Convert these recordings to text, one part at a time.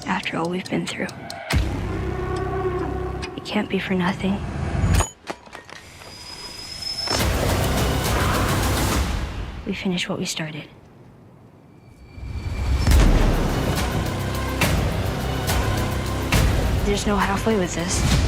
after all we've been through. It can't be for nothing. We finished what we started. There's no halfway with this.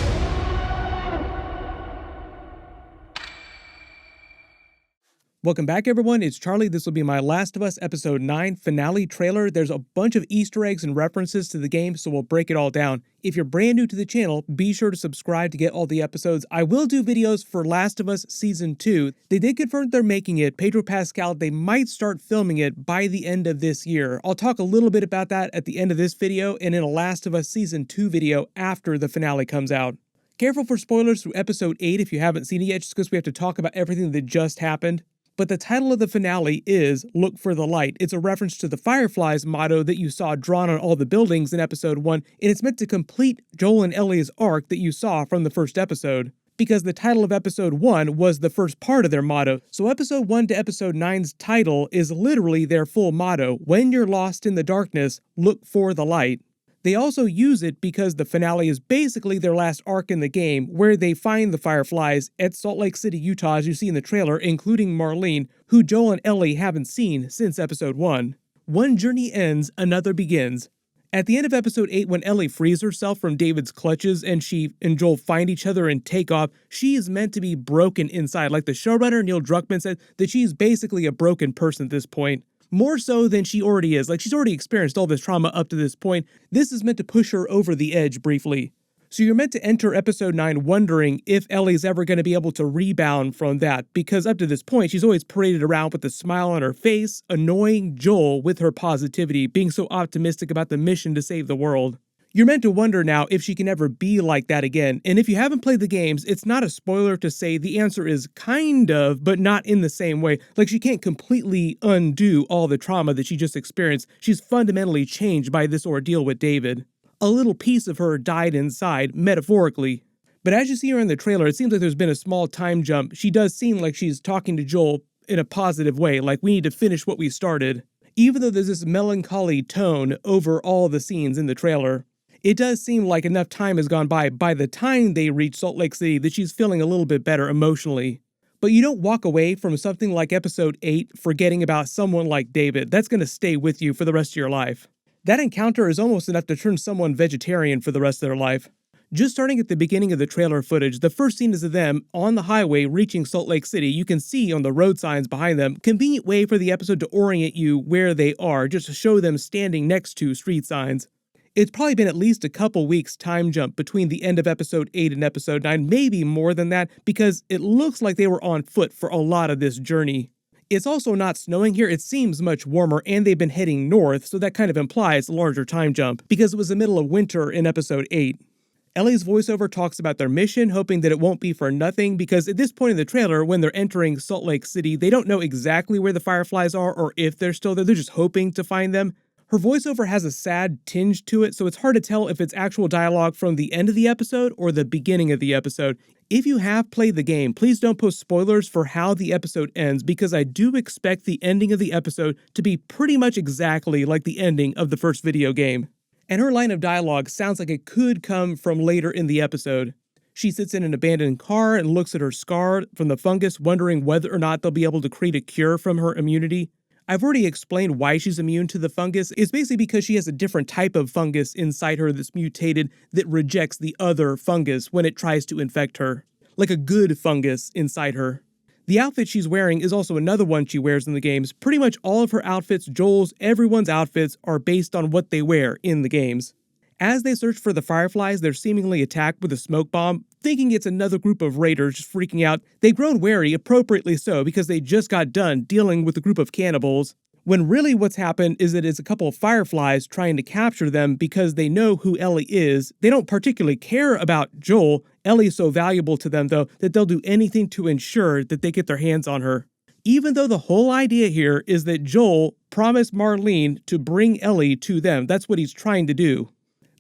Welcome back, everyone. It's Charlie. This will be my Last of Us Episode 9 finale trailer. There's a bunch of Easter eggs and references to the game, so we'll break it all down. If you're brand new to the channel, be sure to subscribe to get all the episodes. I will do videos for Last of Us Season 2. They did confirm they're making it. Pedro Pascal, they might start filming it by the end of this year. I'll talk a little bit about that at the end of this video and in a Last of Us Season 2 video after the finale comes out. Careful for spoilers through Episode 8 if you haven't seen it yet, just because we have to talk about everything that just happened. But the title of the finale is Look for the Light. It's a reference to the Fireflies motto that you saw drawn on all the buildings in Episode 1, and it's meant to complete Joel and Ellie's arc that you saw from the first episode. Because the title of Episode 1 was the first part of their motto, so Episode 1 to Episode 9's title is literally their full motto: when you're lost in the darkness, look for the light. They also use it because the finale is basically their last arc in the game, where they find the Fireflies at Salt Lake City, Utah, as you see in the trailer, including Marlene, who Joel and Ellie haven't seen since Episode 1. One journey ends, another begins. At the end of Episode 8, when Ellie frees herself from David's clutches and she and Joel find each other and take off, she is meant to be broken inside. Like the showrunner Neil Druckmann said, that she's basically a broken person at this point. More so than she already is. Like, she's already experienced all this trauma up to this point. This is meant to push her over the edge briefly. So you're meant to enter Episode 9 wondering if Ellie's ever going to be able to rebound from that, because up to this point, she's always paraded around with a smile on her face, annoying Joel with her positivity, being so optimistic about the mission to save the world. You're meant to wonder now if she can ever be like that again, and if you haven't played the games, it's not a spoiler to say the answer is kind of, but not in the same way. Like, she can't completely undo all the trauma that she just experienced. She's fundamentally changed by this ordeal with David. A little piece of her died inside, metaphorically. But as you see her in the trailer, it seems like there's been a small time jump. She does seem like she's talking to Joel in a positive way, like we need to finish what we started. Even though there's this melancholy tone over all the scenes in the trailer. It does seem like enough time has gone by the time they reach Salt Lake City that she's feeling a little bit better emotionally. But you don't walk away from something like Episode 8 forgetting about someone like David. That's going to stay with you for the rest of your life. That encounter is almost enough to turn someone vegetarian for the rest of their life. Just starting at the beginning of the trailer footage, the first scene is of them on the highway reaching Salt Lake City. You can see on the road signs behind them, convenient way for the episode to orient you where they are, just to show them standing next to street signs. It's probably been at least a couple weeks time jump between the end of Episode 8 and Episode 9, maybe more than that, because it looks like they were on foot for a lot of this journey. It's also not snowing here, it seems much warmer, and they've been heading north, so that kind of implies a larger time jump, because it was the middle of winter in Episode 8. Ellie's voiceover talks about their mission, hoping that it won't be for nothing, because at this point in the trailer, when they're entering Salt Lake City, they don't know exactly where the Fireflies are or if they're still there, they're just hoping to find them. Her voiceover has a sad tinge to it, so it's hard to tell if it's actual dialogue from the end of the episode or the beginning of the episode. If you have played the game, please don't post spoilers for how the episode ends, because I do expect the ending of the episode to be pretty much exactly like the ending of the first video game. And her line of dialogue sounds like it could come from later in the episode. She sits in an abandoned car and looks at her scar from the fungus, wondering whether or not they'll be able to create a cure from her immunity. I've already explained why she's immune to the fungus. It's basically because she has a different type of fungus inside her that's mutated that rejects the other fungus when it tries to infect her. Like a good fungus inside her. The outfit she's wearing is also another one she wears in the games. Pretty much all of her outfits, Joel's, everyone's outfits are based on what they wear in the games. As they search for the Fireflies, they're seemingly attacked with a smoke bomb, thinking it's another group of raiders just freaking out. They've grown wary, appropriately so, because they just got done dealing with a group of cannibals, when really what's happened is that it's a couple of Fireflies trying to capture them because they know who Ellie is. They don't particularly care about Joel. Ellie's so valuable to them, though, that they'll do anything to ensure that they get their hands on her. Even though the whole idea here is that Joel promised Marlene to bring Ellie to them. That's what he's trying to do.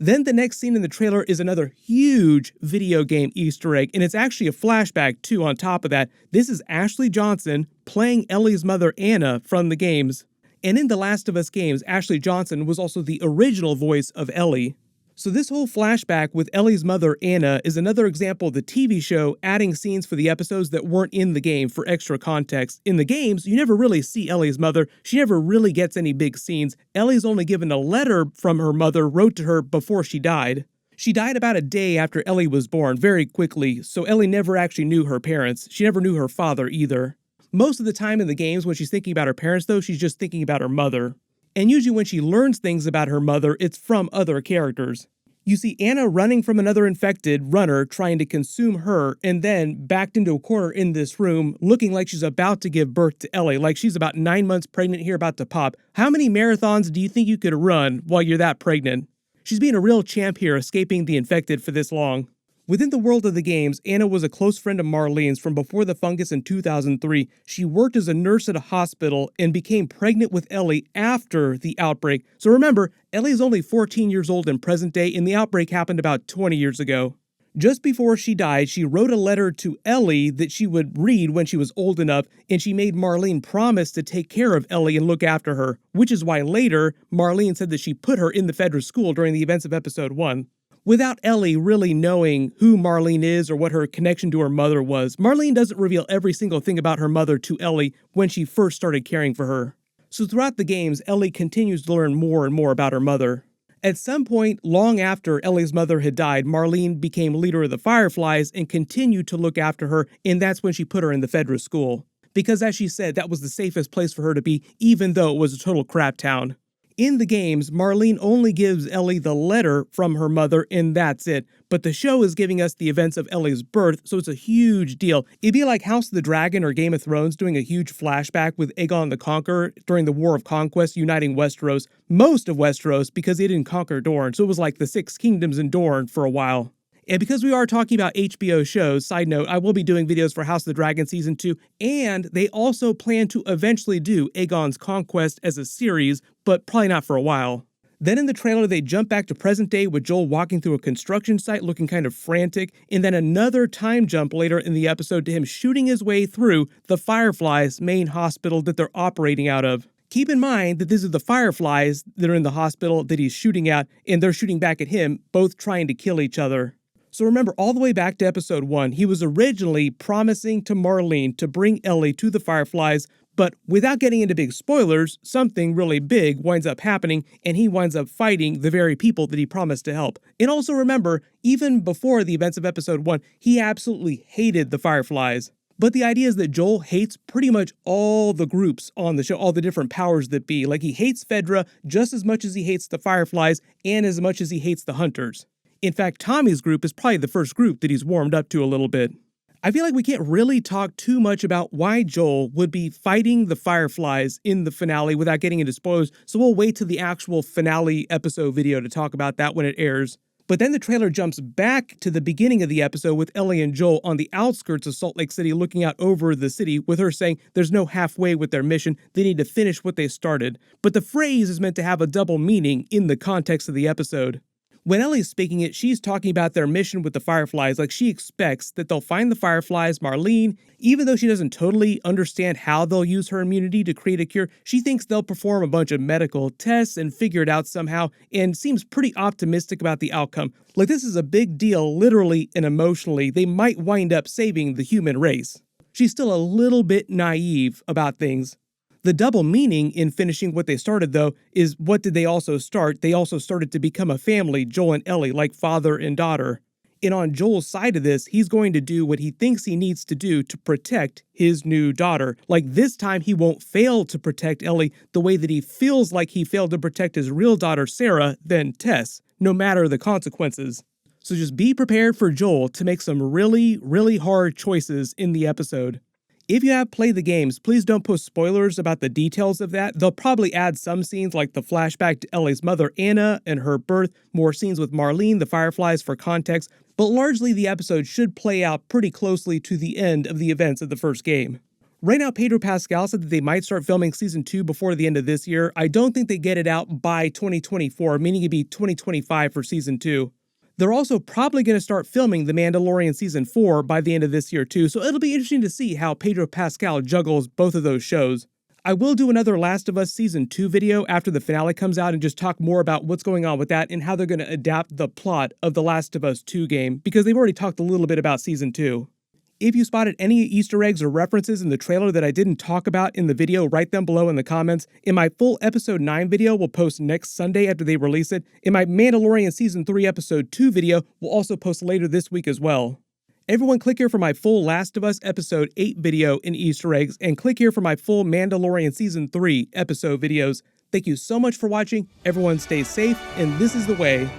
Then the next scene in the trailer is another huge video game Easter egg, and it's actually a flashback too on top of that. This is Ashley Johnson playing Ellie's mother Anna from the games. And in The Last of Us games, Ashley Johnson was also the original voice of Ellie. So this whole flashback with Ellie's mother, Anna, is another example of the TV show adding scenes for the episodes that weren't in the game for extra context. In the games, you never really see Ellie's mother. She never really gets any big scenes. Ellie's only given a letter from her mother wrote to her before she died. She died about a day after Ellie was born, very quickly, so Ellie never actually knew her parents. She never knew her father either. Most of the time in the games when she's thinking about her parents, though, she's just thinking about her mother. And usually when she learns things about her mother, it's from other characters. You see Anna running from another infected runner trying to consume her, and then backed into a corner in this room looking like she's about to give birth to Ellie, like she's about 9 months pregnant here, about to pop. How many marathons do you think you could run while you're that pregnant? She's being a real champ here, escaping the infected for this long. Within the world of the games, Anna was a close friend of Marlene's from before the fungus in 2003. She worked as a nurse at a hospital and became pregnant with Ellie after the outbreak. So remember, Ellie is only 14 years old in present day, and the outbreak happened about 20 years ago. Just before she died, she wrote a letter to Ellie that she would read when she was old enough, and she made Marlene promise to take care of Ellie and look after her, which is why later, Marlene said that she put her in the Fedra school during the events of episode 1. Without Ellie really knowing who Marlene is or what her connection to her mother was, Marlene doesn't reveal every single thing about her mother to Ellie when she first started caring for her. So throughout the games, Ellie continues to learn more and more about her mother. At some point, long after Ellie's mother had died, Marlene became leader of the Fireflies and continued to look after her, and that's when she put her in the Fedra school. Because as she said, that was the safest place for her to be, even though it was a total crap town. In the games, Marlene only gives Ellie the letter from her mother, and that's it. But the show is giving us the events of Ellie's birth, so it's a huge deal. It'd be like House of the Dragon or Game of Thrones doing a huge flashback with Aegon the Conqueror during the War of Conquest uniting Westeros, most of Westeros, because they didn't conquer Dorne, so it was like the Six Kingdoms in Dorne for a while. And because we are talking about HBO shows, side note, I will be doing videos for House of the Dragon Season 2, and they also plan to eventually do Aegon's Conquest as a series, but probably not for a while. Then in the trailer, they jump back to present day with Joel walking through a construction site looking kind of frantic, and then another time jump later in the episode to him shooting his way through the Fireflies main hospital that they're operating out of. Keep in mind that this is the Fireflies that are in the hospital that he's shooting at, and they're shooting back at him, both trying to kill each other. So remember, all the way back to episode 1, he was originally promising to Marlene to bring Ellie to the Fireflies, but without getting into big spoilers, something really big winds up happening, and he winds up fighting the very people that he promised to help. And also remember, even before the events of episode 1, he absolutely hated the Fireflies. But the idea is that Joel hates pretty much all the groups on the show, all the different powers that be. Like, he hates Fedra just as much as he hates the Fireflies, and as much as he hates the Hunters. In fact, Tommy's group is probably the first group that he's warmed up to a little bit. I feel like we can't really talk too much about why Joel would be fighting the Fireflies in the finale without getting into spoilers, so we'll wait till the actual finale episode video to talk about that when it airs. But then the trailer jumps back to the beginning of the episode with Ellie and Joel on the outskirts of Salt Lake City looking out over the city, with her saying there's no halfway with their mission, they need to finish what they started. But the phrase is meant to have a double meaning in the context of the episode. When Ellie's speaking it, she's talking about their mission with the Fireflies, like she expects that they'll find the Fireflies, Marlene. Even though she doesn't totally understand how they'll use her immunity to create a cure, she thinks they'll perform a bunch of medical tests and figure it out somehow, and seems pretty optimistic about the outcome. Like, this is a big deal, literally and emotionally. They might wind up saving the human race. She's still a little bit naive about things. The double meaning in finishing what they started, though, is what did they also start? They also started to become a family, Joel and Ellie, like father and daughter. And on Joel's side of this, he's going to do what he thinks he needs to do to protect his new daughter. Like, this time he won't fail to protect Ellie the way that he feels like he failed to protect his real daughter, Sarah, then Tess, no matter the consequences. So just be prepared for Joel to make some really, really hard choices in the episode. If you have played the games, please don't post spoilers about the details of that. They'll probably add some scenes like the flashback to Ellie's mother, Anna, and her birth, more scenes with Marlene, the Fireflies for context, but largely the episode should play out pretty closely to the end of the events of the first game. Right now, Pedro Pascal said that they might start filming Season 2 before the end of this year. I don't think they get it out by 2024, meaning it'd be 2025 for Season 2. They're also probably going to start filming The Mandalorian Season 4 by the end of this year too, so it'll be interesting to see how Pedro Pascal juggles both of those shows. I will do another Last of Us Season 2 video after the finale comes out and just talk more about what's going on with that and how they're going to adapt the plot of the Last of Us 2 game, because they've already talked a little bit about Season 2. If you spotted any Easter eggs or references in the trailer that I didn't talk about in the video, write them below in the comments. In my full Episode 9 video we'll post next Sunday after they release it. In my Mandalorian Season 3 Episode 2 video we'll also post later this week as well. Everyone click here for my full Last of Us Episode 8 video in Easter eggs, and click here for my full Mandalorian Season 3 episode videos. Thank you so much for watching, everyone stay safe, and this is the way